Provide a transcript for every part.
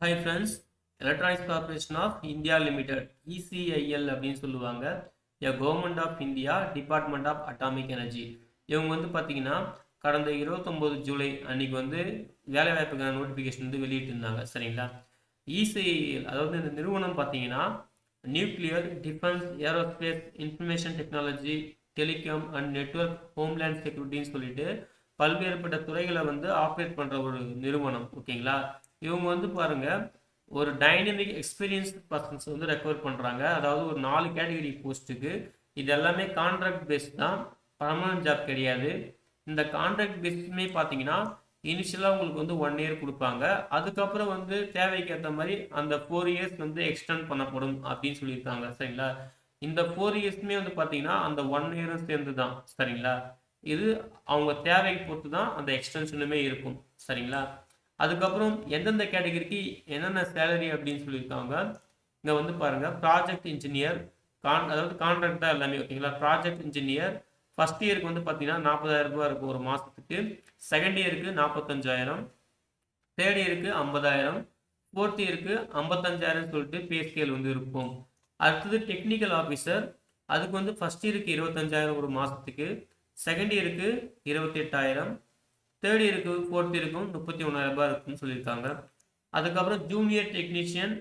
Hi friends, electronics corporation of India limited ECIL அப்படின்னு சொல்லுவாங்க. Government of India department of atomic energy. இவங்க வந்து பார்த்தீங்கன்னா கடந்த 29 ஜூலை அன்னைக்கு வந்து வேலைவாய்ப்புக்கான நோட்டிஃபிகேஷன் வந்து வெளியிட்டிருந்தாங்க. சரிங்களா? இசிஐஎல் அதாவது இந்த நிறுவனம் பார்த்தீங்கன்னா nuclear, defence, aerospace, information technology, telecom and network, homeland செக்யூரிட்டின்னு சொல்லிட்டு பல்வேறுபட்ட துறைகளை வந்து ஆப்ரேட் பண்ணுற ஒரு நிறுவனம். ஓகேங்களா? இவங்க வந்து பாருங்க ஒரு டைனமிக் எக்ஸ்பீரியன்ஸ் பர்சன்ஸ் வந்து ரெக்கவர் பண்ணுறாங்க. அதாவது ஒரு 4 கேட்டகரி போஸ்ட்டுக்கு. இது எல்லாமே கான்ட்ராக்ட் பேஸ் தான், பர்மனன்ட் ஜாப் கிடையாது. இந்த கான்ட்ராக்ட் பேஸுமே பார்த்தீங்கன்னா இனிஷியலாக உங்களுக்கு வந்து 1 இயர் கொடுப்பாங்க. அதுக்கப்புறம் வந்து தேவைக்கு ஏற்ற மாதிரி அந்த 4 இயர்ஸ் வந்து எக்ஸ்டெண்ட் பண்ணப்படும் அப்படின்னு சொல்லியிருக்காங்க. சரிங்களா? இந்த 4 இயர்ஸ்மே வந்து பார்த்தீங்கன்னா அந்த 1 இயரும் சேர்ந்து தான். சரிங்களா? இது அவங்க தேவைக்கு பொறுத்து தான் அந்த எக்ஸ்டென்ஷனுமே இருக்கும். சரிங்களா? அதுக்கப்புறம் எந்தெந்த கேட்டகரிக்கு என்னென்ன சேலரி அப்படின்னு சொல்லியிருக்காங்க. இங்கே வந்து பாருங்க, ப்ராஜெக்ட் இன்ஜினியர் அதாவது கான்ட்ராக்ட் தான் எல்லாமே. ஓகேங்களா? ப்ராஜெக்ட் இன்ஜினியர் ஃபர்ஸ்ட் இயருக்கு வந்து பார்த்தீங்கன்னா 40,000 ரூபாய் இருக்கும் ஒரு மாதத்துக்கு. செகண்ட் இயருக்கு 45,000, தேர்ட் இயருக்கு 50,000, ஃபோர்த் இயருக்கு 55,000 சொல்லிட்டு பே ஸ்கேல் வந்து இருக்கும். அடுத்தது டெக்னிக்கல் ஆஃபீஸர், அதுக்கு வந்து ஃபர்ஸ்ட் இயருக்கு 25,000 ஒரு மாதத்துக்கு, செகண்ட் இயருக்கு 28,000, தேர்ட் இயருக்கு ஃபோர்த் இயருக்கும் 31,000 ரூபாய் இருக்குன்னு சொல்லியிருக்காங்க. அதுக்கப்புறம் ஜூனியர் டெக்னீஷியன்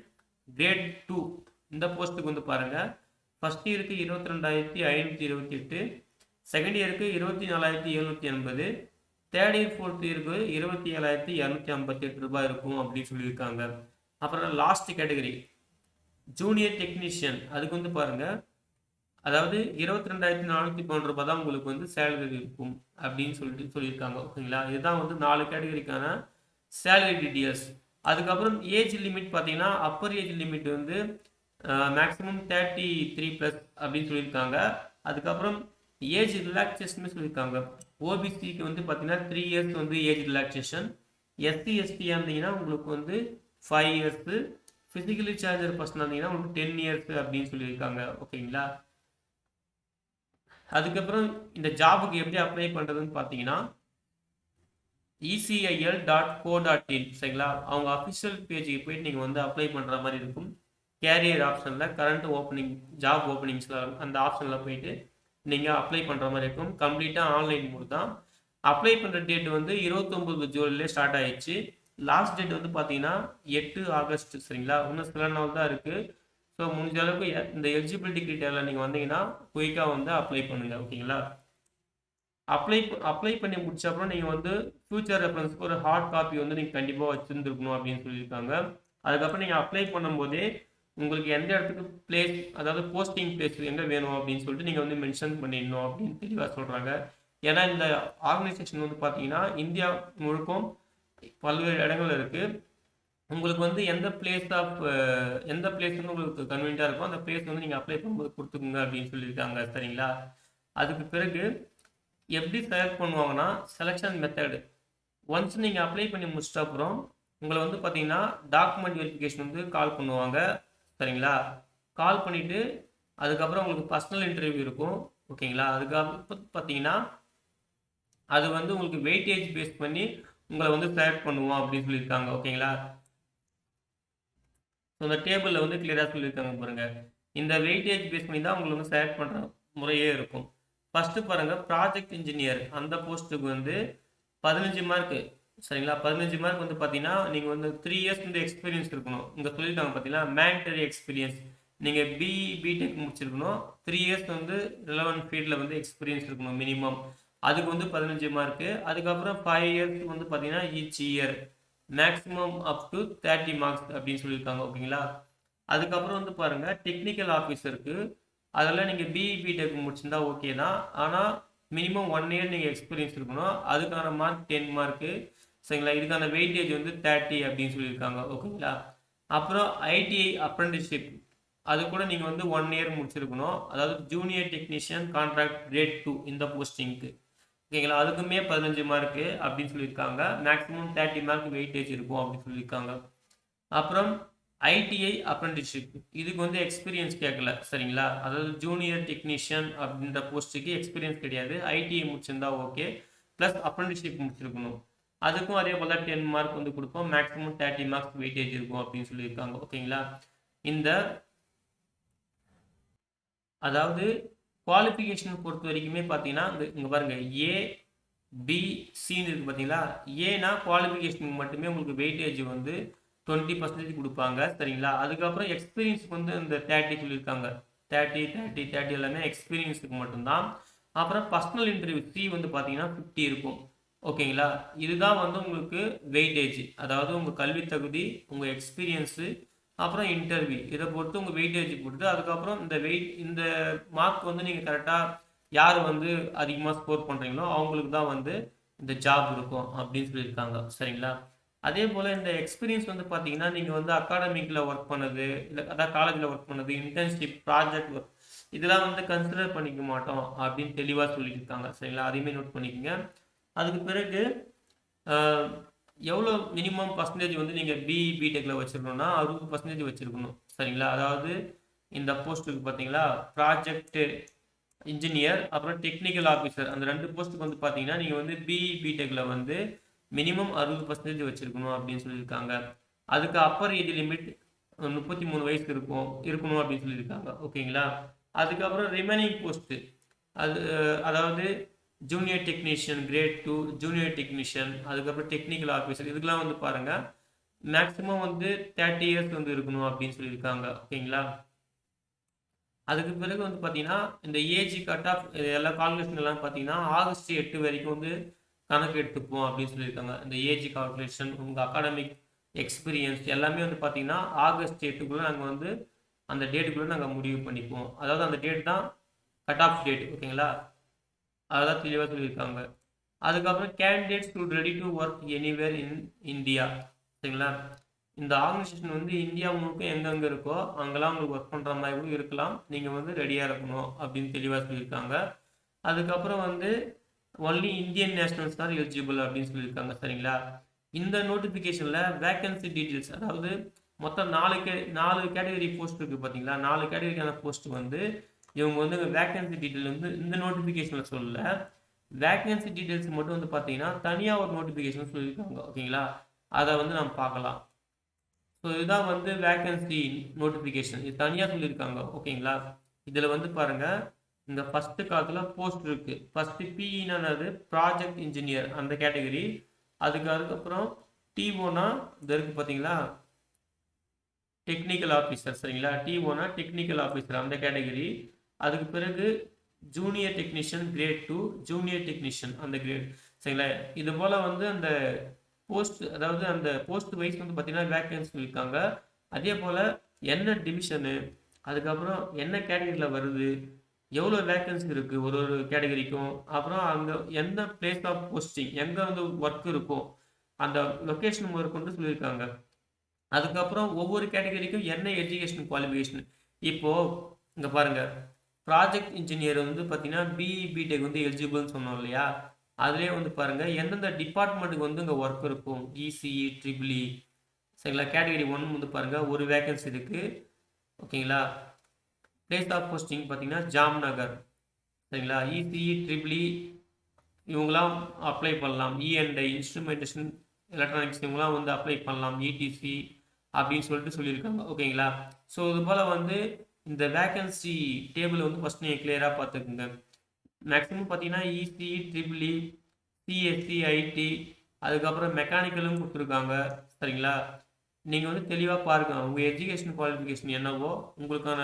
கிரேட் 2 இந்த போஸ்ட்டுக்கு வந்து பாருங்கள், ஃபர்ஸ்ட் இயருக்கு 22,528, செகண்ட் இயருக்கு 24,780, தேர்ட் இயர் ஃபோர்த் இயருக்கு 27,258 ரூபாய் இருக்கும் அப்படின்னு சொல்லியிருக்காங்க. அப்புறம் லாஸ்ட் கேட்டகரி ஜூனியர் டெக்னீஷியன், அதுக்கு வந்து பாருங்கள், அதாவது 22,412 ரூபாய் தான் உங்களுக்கு வந்து சேலரி இருக்கும் அப்படின்னு சொல்லியிருக்காங்க. ஓகேங்களா? இதுதான் வந்து 4 கேட்டகரிக்கான சேலரி டீட்டெயில்ஸ். அதுக்கப்புறம் ஏஜ் லிமிட் பார்த்தீங்கன்னா அப்பர் ஏஜ் லிமிட் வந்து மேக்ஸிமம் 33+ அப்படின்னு சொல்லியிருக்காங்க. அதுக்கப்புறம் ஏஜ் ரிலாக்ஸேஷன் சொல்லியிருக்காங்க. ஓபிசிக்கு வந்து பார்த்தீங்கன்னா 3 இயர்ஸ் வந்து ஏஜ் ரிலாக்ஸேஷன். எஸ்சி எஸ்டியாக இருந்தீங்கன்னா உங்களுக்கு வந்து 5 இயர்ஸு. ஃபிசிக்கலி சார்ஜர் பர்சனாக இருந்தீங்கன்னா உங்களுக்கு 10 இயர்ஸ் அப்படின்னு சொல்லியிருக்காங்க. ஓகேங்களா? அதுக்கப்புறம் இந்த ஜாபுக்கு எப்படி அப்ளை பண்ணுறதுன்னு பார்த்தீங்கன்னா ecil.co.in. சரிங்களா? அவங்க அஃபிஷியல் பேஜுக்கு போயிட்டு நீங்கள் வந்து அப்ளை பண்ணுற மாதிரி இருக்கும். கேரியர் ஆப்ஷனில் கரண்ட் ஓப்பனிங், ஜாப் ஓப்பனிங்ஸில் அந்த ஆப்ஷனில் போயிட்டு நீங்கள் அப்ளை பண்ணுற மாதிரி இருக்கும். கம்ப்ளீட்டாக ஆன்லைன் மோட் தான். அப்ளை பண்ணுற டேட் வந்து 29 ஜூலைலே ஸ்டார்ட் ஆயிடுச்சு. லாஸ்ட் டேட் வந்து பார்த்தீங்கன்னா 8 ஆகஸ்ட். சரிங்களா? இன்னும் சில நாள் தான் இருக்குது. ஸோ முடிஞ்ச அளவுக்கு இந்த எலிஜிபிலிட்டி கிரிட்டேரியாவில் நீங்கள் வந்தீங்கன்னா குயிக்காக வந்து அப்ளை பண்ணுங்கள். ஓகேங்களா? அப்ளை பண்ணி முடிச்ச அப்புறம் நீங்கள் வந்து ஃபியூச்சர் ரெஃபரன்ஸ்க்கு ஒரு ஹார்ட் காப்பி வந்து நீங்கள் கண்டிப்பாக வச்சுருந்துருக்கணும் அப்படின்னு சொல்லியிருக்காங்க. அதுக்கப்புறம் நீங்கள் அப்ளை பண்ணும்போதே உங்களுக்கு எந்த இடத்துக்கு பிளேஸ், அதாவது போஸ்டிங் பிளேஸ் எங்கே வேணும் அப்படின்னு சொல்லிட்டு நீங்கள் வந்து மென்ஷன் பண்ணிடணும் அப்படின்னு தெளிவாக சொல்கிறாங்க. ஏன்னா இந்த ஆர்கனைசேஷன் வந்து பார்த்தீங்கன்னா இந்தியா முழுக்கும் பல்வேறு இடங்கள் இருக்குது. உங்களுக்கு வந்து எந்த பிளேஸ் வந்து உங்களுக்கு கன்வீனியண்டாக இருக்கோ அந்த பிளேஸ் வந்து நீங்கள் அப்ளை பண்ணும்போது கொடுத்துக்குங்க அப்படின்னு சொல்லியிருக்காங்க. சரிங்களா? அதுக்கு பிறகு எப்படி செலக்ட் பண்ணுவாங்கன்னா செலெக்ஷன் மெத்தடு. ஒன்ஸ் நீங்கள் அப்ளை பண்ணி முடிச்சிட்ட அப்புறம் உங்களை வந்து பார்த்தீங்கன்னா டாக்குமெண்ட் வெரிஃபிகேஷன் வந்து கால் பண்ணுவாங்க. சரிங்களா? கால் பண்ணிவிட்டு அதுக்கப்புறம் உங்களுக்கு பர்சனல் இன்டர்வியூ இருக்கும். ஓகேங்களா? அதுக்கப்புறம் பார்த்தீங்கன்னா அது வந்து உங்களுக்கு வெயிட்டேஜ் பேஸ் பண்ணி உங்களை வந்து செலக்ட் பண்ணுவோம் அப்படின்னு சொல்லியிருக்காங்க. ஓகேங்களா? ஸோ இந்த டேபிளில் வந்து கிளியராக சொல்லியிருக்காங்க பாருங்கள். இந்த வெயிட்டேஜ் பேஸ் பண்ணி தான் உங்களுக்கு வந்து செலக்ட் பண்ணுற முறையே இருக்கும். ஃபஸ்ட்டு பாருங்கள், ப்ராஜெக்ட் இன்ஜினியர் அந்த போஸ்ட்டுக்கு வந்து 15 மார்க்கு. சரிங்களா? 15 மார்க் வந்து பார்த்தீங்கன்னா நீங்கள் வந்து 3 இயர்ஸ் வந்து எக்ஸ்பீரியன்ஸ் இருக்கணும். இங்கே சொல்லியிருக்காங்க பார்த்தீங்கன்னா மேண்டரி எக்ஸ்பீரியன்ஸ். நீங்கள் பிடெக் முடிச்சிருக்கணும். 3 இயர்ஸ் வந்து ரிலவெண்ட் ஃபீல்டில் வந்து எக்ஸ்பீரியன்ஸ் இருக்கணும் மினிமம். அதுக்கு வந்து 15 மார்க்கு. அதுக்கப்புறம் 5 இயர்ஸ் வந்து பார்த்தீங்கன்னா each year maximum up to 30 marks அப்படின்னு சொல்லியிருக்காங்க. ஓகேங்களா? அதுக்கப்புறம் வந்து பாருங்கள், டெக்னிக்கல் ஆஃபீஸருக்கு அதெல்லாம் நீங்கள் பிடெக் முடிச்சிருந்தா ஓகே தான். ஆனால் மினிமம் 1 இயர் நீங்கள் எக்ஸ்பீரியன்ஸ் இருக்கணும். அதுக்கான மார்க் 10 மார்க்கு. சரிங்களா? இதுக்கான வெயிட்டேஜ் வந்து 30 அப்படின்னு சொல்லியிருக்காங்க. ஓகேங்களா? அப்புறம் ஐடிஐ அப்ரெண்டிஸ்ஷிப், அது கூட நீங்கள் வந்து 1 இயர் முடிச்சிருக்கணும். அதாவது ஜூனியர் டெக்னீஷியன் கான்ட்ராக்ட் கிரேட் 2 இந்த போஸ்டிங்க்கு. ஓகேங்களா? அதுக்குமே 15 மார்க்கு அப்படின்னு சொல்லியிருக்காங்க. மேக்ஸிமம் 30 மார்க் வெயிட்டேஜ் இருக்கும் அப்படின்னு சொல்லியிருக்காங்க. அப்புறம் ஐடிஐ அப்ரெண்டிஸ்ஷிப், இதுக்கு வந்து எக்ஸ்பீரியன்ஸ் கேட்கல. சரிங்களா? அதாவது ஜூனியர் டெக்னீஷியன் அப்படின்ற போஸ்ட்டுக்கு எக்ஸ்பீரியன்ஸ் கிடையாது. ஐடிஐ முடிச்சிருந்தா ஓகே, ப்ளஸ் அப்ரெண்டிஸ்ஷிப் முடிச்சிருக்கணும். அதுக்கும் அதே போல் 10 மார்க் வந்து கொடுப்போம். மேக்ஸிமம் 30 மார்க்ஸ் வெயிட்டேஜ் இருக்கும் அப்படின்னு சொல்லியிருக்காங்க. ஓகேங்களா. இந்த அதாவது குவாலிஃபிகேஷன் பொறுத்த வரைக்குமே பார்த்தீங்கன்னா இங்கே பாருங்கள் ஏ பி சின்னு இருக்குது பார்த்தீங்களா. ஏன்னா குவாலிஃபிகேஷனுக்கு மட்டுமே உங்களுக்கு வெயிட்டேஜ் வந்து 20% கொடுப்பாங்க. சரிங்களா. அதுக்கப்புறம் எக்ஸ்பீரியன்ஸுக்கு வந்து இந்த 30 சொல்லியிருக்காங்க. 30 எல்லாமே எக்ஸ்பீரியன்ஸுக்கு மட்டும்தான். அப்புறம் பர்சனல் இன்டர்வியூ சி வந்து பார்த்தீங்கன்னா 50 இருக்கும். ஓகேங்களா. இதுதான் வந்து உங்களுக்கு வெயிட்டேஜ். அதாவது உங்கள் கல்வி தகுதி, உங்கள் எக்ஸ்பீரியன்ஸு, அப்புறம் இன்டர்வியூ, இதை பொறுத்து உங்கள் வெயிட்டேஜ் கொடுத்து அதுக்கப்புறம் இந்த மார்க் வந்து நீங்கள் கரெக்டாக யார் வந்து அதிகமாக ஸ்கோர் பண்ணுறீங்களோ அவங்களுக்கு தான் வந்து இந்த ஜாப் இருக்கும் அப்படின்னு சொல்லியிருக்காங்க. சரிங்களா. அதே போல் இந்த எக்ஸ்பீரியன்ஸ் வந்து பார்த்தீங்கன்னா நீங்கள் வந்து அகாடமிக்கில் ஒர்க் பண்ணது, இல்லை அதாவது காலேஜில் ஒர்க் பண்ணது, இன்டர்ன்ஷிப், ப்ராஜெக்ட் ஒர்க், இதெல்லாம் வந்து கன்சிடர் பண்ணிக்க மாட்டோம் அப்படின்னு தெளிவாக சொல்லியிருக்காங்க. சரிங்களா. அதையுமே நோட் பண்ணிக்கோங்க. அதுக்கு பிறகு எவ்வளோ மினிமம் பர்சன்டேஜ் வந்து நீங்கள் பிஇ பிடெக்கில் வச்சுருக்கணும்னா 60% வச்சுருக்கணும். சரிங்களா. அதாவது இந்த போஸ்ட்டுக்கு பார்த்தீங்களா ப்ராஜெக்ட் இன்ஜினியர் அப்புறம் டெக்னிக்கல் ஆஃபீஸர், அந்த 2 போஸ்ட்டுக்கு வந்து பார்த்தீங்கன்னா நீங்கள் வந்து பிஇ பிடெக்கில் வந்து மினிமம் 60% வச்சுருக்கணும் அப்படின்னு சொல்லியிருக்காங்க. அதுக்கு அப்பர் ஏஜ் லிமிட் 33 வயசு இருக்கணும் அப்படின்னு சொல்லியிருக்காங்க. ஓகேங்களா. அதுக்கப்புறம் ரிமைனிங் போஸ்ட்டு அதாவது junior technician grade 2, junior technician, அதுக்கப்புறம் டெக்னிக்கல் ஆஃபீஸர், இதுக்கெல்லாம் வந்து பாருங்கள் மேக்ஸிமம் வந்து 30 இயர்ஸ் வந்து இருக்கணும் அப்படின்னு சொல்லியிருக்காங்க. ஓகேங்களா. அதுக்கு பிறகு வந்து பார்த்தீங்கன்னா இந்த ஏஜ் கட் ஆஃப் எல்லா கால்குலேஷன் எல்லாம் பார்த்தீங்கன்னா ஆகஸ்ட் 8 வரைக்கும் வந்து கணக்கு எடுத்துப்போம் அப்படின்னு சொல்லியிருக்காங்க. இந்த ஏஜ் கால்குலேஷன், உங்கள் அகாடமிக் எக்ஸ்பீரியன்ஸ் எல்லாமே வந்து பார்த்தீங்கன்னா ஆகஸ்ட் 8க்குள்ளே நாங்கள் வந்து அந்த டேட்டுக்குள்ளே நாங்கள் முடிவு பண்ணிப்போம். அதாவது அந்த டேட் தான் கட் ஆஃப் டேட். ஓகேங்களா. அதெல்லாம் தெளிவாக சொல்லியிருக்காங்க. அதுக்கப்புறம் candidates to ready to work anywhere in India. சரிங்களா. இந்த ஆர்கனைசேஷன் வந்து இந்தியா முழுக்க எங்கெங்கே இருக்கோ அங்கெல்லாம் உங்களுக்கு ஒர்க் பண்ணுற மாதிரி கூட இருக்கலாம். நீங்கள் வந்து ரெடியாக இருக்கணும் அப்படின்னு தெளிவாக சொல்லியிருக்காங்க. அதுக்கப்புறம் வந்து ஒன்லி இந்தியன் நேஷனல்ஸ் தான் எலிஜிபிள் அப்படின்னு சொல்லியிருக்காங்க. சரிங்களா. இந்த நோட்டிஃபிகேஷனில் வேக்கன்சி டீட்டெயில்ஸ், அதாவது மொத்தம் 4 கேட்டகரி போஸ்ட் இருக்குது பார்த்தீங்களா. 4 கேட்டகரிக்கான போஸ்ட் வந்து இவங்க வந்து வேக்கன்சி டீட்டெயில் வந்து இந்த நோட்டிஃபிகேஷனில் சொல்லலை. வேக்கன்சி டீட்டெயில்ஸ் மட்டும் வந்து பார்த்தீங்கன்னா தனியாக ஒரு நோட்டிஃபிகேஷன் சொல்லியிருக்காங்க. ஓகேங்களா. அதை வந்து நம்ம பார்க்கலாம். ஸோ இதுதான் வந்து வேக்கன்சி நோட்டிஃபிகேஷன், இது தனியாக சொல்லியிருக்காங்க. ஓகேங்களா. இதில் வந்து பாருங்கள் இந்த ஃபஸ்ட்டு காலத்தில் போஸ்ட் இருக்குது. ஃபஸ்ட்டு பிஇனானது ப்ராஜெக்ட் இன்ஜினியர் அந்த கேட்டகரி. அதுக்கப்புறம் டிஓனா இது இருக்குது பார்த்தீங்களா டெக்னிக்கல் ஆஃபீஸர். சரிங்களா. டிஓனா டெக்னிக்கல் ஆஃபீஸர் அந்த கேட்டகரி. அதுக்கு பிறகு junior technician grade 2, junior technician அந்த கிரேட். சரிங்களா. இது போல் வந்து அந்த போஸ்ட், அதாவது அந்த போஸ்ட் வைஸ் வந்து பார்த்தீங்கன்னா வேக்கன்சி சொல்லியிருக்காங்க. அதே போல் என்ன டிவிஷனு, அதுக்கப்புறம் என்ன கேட்டகரியில் வருது, எவ்வளோ வேக்கன்சி இருக்குது ஒரு கேட்டகரிக்கும், அப்புறம் அங்கே எந்த பிளேஸ் ஆஃப் போஸ்டிங், எங்கே வந்து ஒர்க் இருக்கும் அந்த லொக்கேஷன் முதற்கொண்டு சொல்லியிருக்காங்க. அதுக்கப்புறம் ஒவ்வொரு கேட்டகரிக்கும் என்ன எஜுகேஷன் குவாலிஃபிகேஷன். இப்போது இங்கே பாருங்கள் ப்ராஜெக்ட் இன்ஜினியர் வந்து பார்த்தீங்கன்னா பிஇ பிடெக் வந்து எலிஜிபிள்னு சொன்னோம் இல்லையா. அதுலேயே வந்து பாருங்கள் எந்தெந்த டிபார்ட்மெண்ட்டுக்கு வந்து இங்கே ஒர்க் இருக்கும். ECE, triple E. சரிங்களா. கேட்டகரி 1 வந்து பாருங்கள் ஒரு வேக்கன்சி இருக்குது. ஓகேங்களா. பிளேஸ் ஆஃப் போஸ்டிங் பார்த்தீங்கன்னா ஜாம்நகர். சரிங்களா. இசிஇ, ட்ரிபிள்இ இவங்களாம் அப்ளை பண்ணலாம். இஎன்ஐ, இன்ஸ்ட்ருமெண்டேஷன் எலக்ட்ரானிக்ஸ் இவங்களாம் வந்து அப்ளை பண்ணலாம். இடிசி அப்படின்னு சொல்லிட்டு சொல்லியிருக்காங்க. ஓகேங்களா. ஸோ இது போல் வந்து இந்த வேக்கன்சி டேபிள் வந்து ஃபஸ்ட் நீங்கள் கிளியராக பார்த்துக்குங்க. மேக்ஸிமம் பார்த்தீங்கன்னா இசிஇ, ட்ரிபிள்இ, சிஎஸ்சி, ஐடி, அதுக்கப்புறம் மெக்கானிக்கலும் கொடுத்துருக்காங்க. சரிங்களா. நீங்கள் வந்து தெளிவாக பாருங்கள் உங்கள் எஜுகேஷன் குவாலிஃபிகேஷன் என்னவோ உங்களுக்கான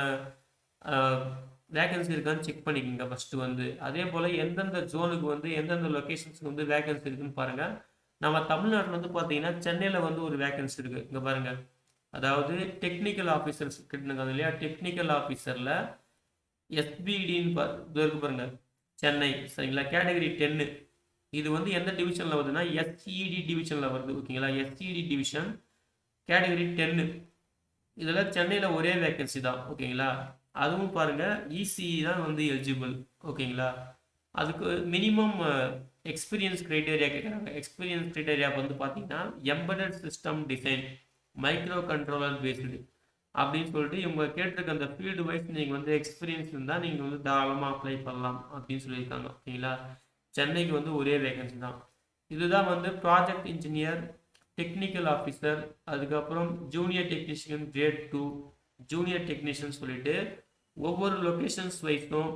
வேக்கன்சி இருக்கான்னு செக் பண்ணிக்கோங்க ஃபஸ்ட்டு வந்து. அதே போல் எந்தெந்த ஜோனுக்கு வந்து எந்தெந்த லொக்கேஷன்ஸுக்கு வந்து வேக்கன்சி இருக்குதுன்னு பாருங்கள். நம்ம தமிழ்நாட்டில் வந்து பார்த்தீங்கன்னா சென்னையில் வந்து ஒரு வேக்கன்சி இருக்குது. இங்கே பாருங்கள் அதாவது டெக்னிக்கல் ஆஃபீஸர்ஸ் கிட்டங்க இல்லையா. டெக்னிக்கல் ஆஃபீஸரில் எஸ்பிடின்னு இருக்கு பாருங்கள் சென்னை. சரிங்களா. கேட்டகரி 10 இது வந்து எந்த டிவிஷனில் வருதுன்னா எஸ்இடி டிவிஷனில் வருது. ஓகேங்களா. எஸ்இடி டிவிஷன் கேட்டகரி 10 இதில் சென்னையில் ஒரே வேக்கன்சி தான். ஓகேங்களா. அதுவும் பாருங்கள் இசிஇ தான் வந்து எலிஜிபிள். ஓகேங்களா. அதுக்கு மினிமம் எக்ஸ்பீரியன்ஸ் க்ரைட்டேரியா கேட்குறாங்க. எக்ஸ்பீரியன்ஸ் க்ரைட்டேரியா வந்து பார்த்தீங்கன்னா embedded system design, micro controller based அப்படின்னு சொல்லிட்டு இவங்க கேட்டிருக்க அந்த ஃபீல்டு வைஸ் நீங்கள் வந்து எக்ஸ்பீரியன்ஸ் இருந்தால் நீங்கள் வந்து தாராளமாக அப்ளை பண்ணலாம் அப்படின்னு சொல்லியிருக்காங்க. ஓகேங்களா. சென்னைக்கு வந்து ஒரே வேகன்சி தான். இதுதான் வந்து ப்ராஜெக்ட் இன்ஜினியர், டெக்னிக்கல் ஆஃபீஸர், அதுக்கப்புறம் junior technician grade 2, junior technician சொல்லிட்டு ஒவ்வொரு லொக்கேஷன்ஸ் வைஸும்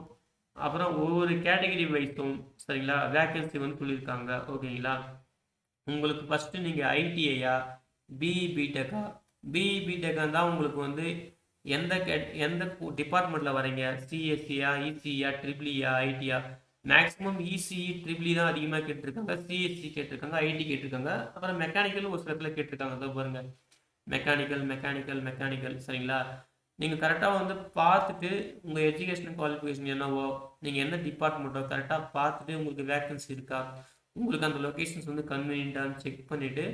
அப்புறம் ஒவ்வொரு கேட்டகரி வைஸும் சரிங்களா வேக்கன்சி வந்து சொல்லியிருக்காங்க. ஓகேங்களா, உங்களுக்கு ஃபஸ்ட்டு நீங்கள் ஐடிஐயா பிஇ பிடெக்கா? பிஇ பிடெக்கா தான் உங்களுக்கு வந்து எந்த டிபார்ட்மெண்ட்டில் வரீங்க, சிஎஸ்சியா, Isiya, ட்ரிபிளியா, idea? Maximum ECE triple E தான் அதிகமாக கேட்டிருக்காங்க, சிஎஸ்சி கேட்டிருக்காங்க, ஐடி கேட்டிருக்காங்க, அப்புறம் மெக்கானிக்கல் ஒரு சில இடத்துல கேட்டிருக்காங்க. அதோ பாருங்க, மெக்கானிக்கல் மெக்கானிக்கல் மெக்கானிக்கல் சரிங்களா. நீங்கள் கரெக்டாக வந்து பார்த்துட்டு உங்கள் எஜுகேஷன் குவாலிஃபிகேஷன் என்னவோ, நீங்கள் எந்த டிபார்ட்மெண்ட்டோ கரெக்டாக பார்த்துட்டு உங்களுக்கு வேக்கன்சி இருக்கா, உங்களுக்கு அந்த லொக்கேஷன்ஸ் வந்து கன்வீனியன்ட்டான்னு செக் பண்ணிவிட்டு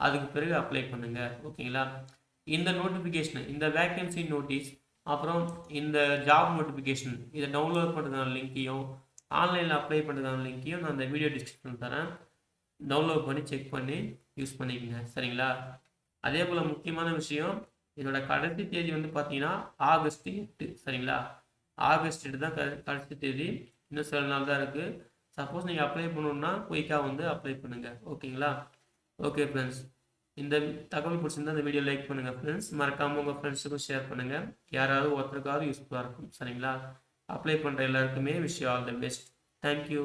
அதுக்கு பிறகு அப்ளை பண்ணுங்கள். ஓகேங்களா, இந்த நோட்டிஃபிகேஷன், இந்த வேக்கன்சி நோட்டீஸ், அப்புறம் இந்த ஜாப் நோட்டிஃபிகேஷன் இதை டவுன்லோட் பண்ணுறதுக்கான லிங்க்கையும் ஆன்லைனில் அப்ளை பண்ணுறதுக்கான லிங்க்கையும் நான் அந்த வீடியோ டிஸ்கிரிப்ஷனில் தரேன். டவுன்லோட் பண்ணி செக் பண்ணி யூஸ் பண்ணிக்கோங்க சரிங்களா. அதே போல் முக்கியமான விஷயம், இதோட கடைசி தேதி வந்து பார்த்தீங்கன்னா ஆகஸ்ட் 8 சரிங்களா. ஆகஸ்ட் 8 தான் கடைசி தேதி. இன்னும் சில நாள் தான் இருக்குது. சப்போஸ் நீங்கள் அப்ளை பண்ணணுன்னா குயிக்காக வந்து அப்ளை பண்ணுங்கள். ஓகேங்களா. ஓகே ஃப்ரெண்ட்ஸ், இந்த தகவல் பிடிச்சிருந்தா இந்த வீடியோ லைக் பண்ணுங்கள் ஃப்ரெண்ட்ஸ். மறக்காமல் உங்கள் ஃப்ரெண்ட்ஸுக்கும் ஷேர் பண்ணுங்கள். யாராவது ஒருத்தருக்காவது யூஸ்ஃபுல்லாக இருக்கும் சரிங்களா. அப்ளை பண்ணுற எல்லாருக்குமே wish you all the best. Thank you.